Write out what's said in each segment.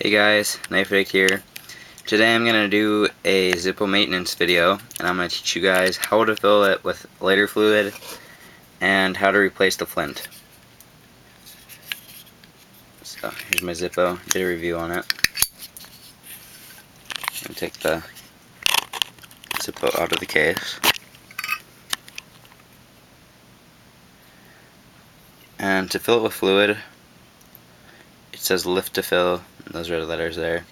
Hey guys, Knife Addict here. Today I'm going to do a Zippo maintenance video, and I'm going to teach you guys how to fill it with lighter fluid and how to replace the flint. So here's my Zippo, did a review on it. I'm going to take the Zippo out of the case. And to fill it with fluid, it says lift to fill, and those are the letters there.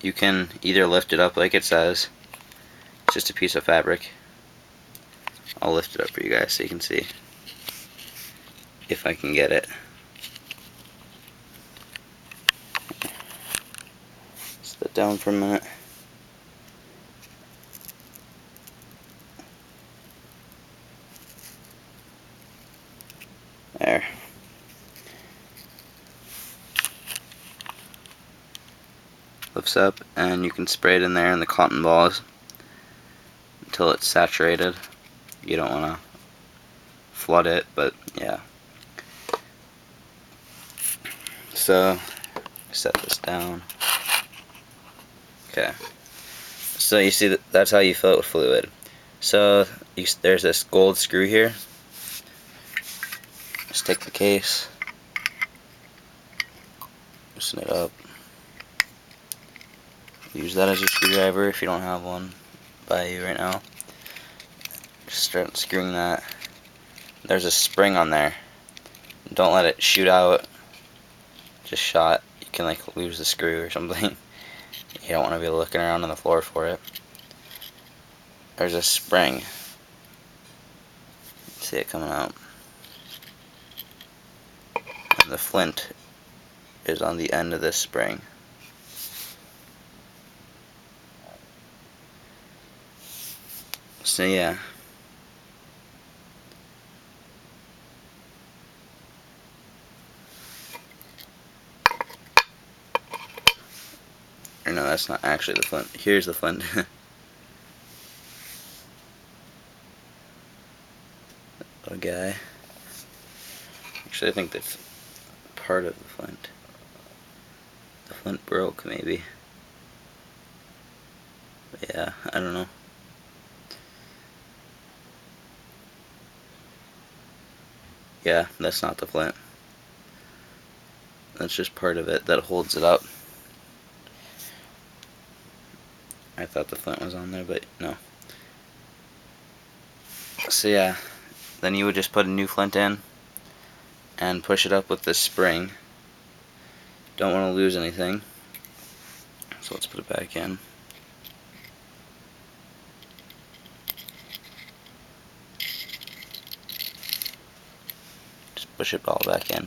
You can either lift it up like it says, it's just a piece of fabric. I'll lift it up for you guys so you can see if I can get it. Sit down for a minute. There. Lifts up, and you can spray it in there in the cotton balls until it's saturated. You don't want to flood it, but yeah. So set this down. Okay. So you see that's how you fill it with fluid. So there's this gold screw here. Just take the case, loosen it up. Use that as your screwdriver if you don't have one by you right now. Just start screwing that. There's a spring on there. Don't let it shoot out. Just shot. You can like lose the screw or something. You don't want to be looking around on the floor for it. There's a spring. See it coming out. And the flint is on the end of this spring. So yeah. Or no, that's not actually the flint. Here's the flint. Little guy. Actually, I think that's part of the flint. The flint broke, maybe. But yeah, I don't know. Yeah, that's not the flint. That's just part of it that holds it up. I thought the flint was on there, but no. So yeah, then you would just put a new flint in and push it up with this spring. Don't want to lose anything, so let's put it back in. Just push it all back in.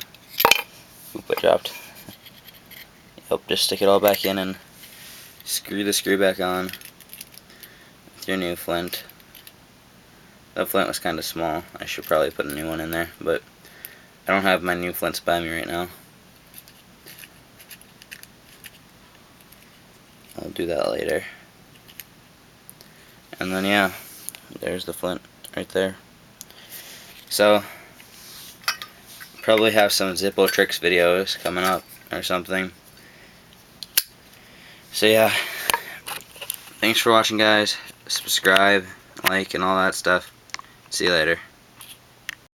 Oop, it dropped. Yep, just stick it all back in and screw the screw back on with your new flint. That flint was kind of small. I should probably put a new one in there, but I don't have my new flints by me right now. I'll do that later. And then yeah, there's the flint right there. So probably have some Zippo tricks videos coming up or something. So yeah, thanks for watching guys. Subscribe, like, and all that stuff. See you later.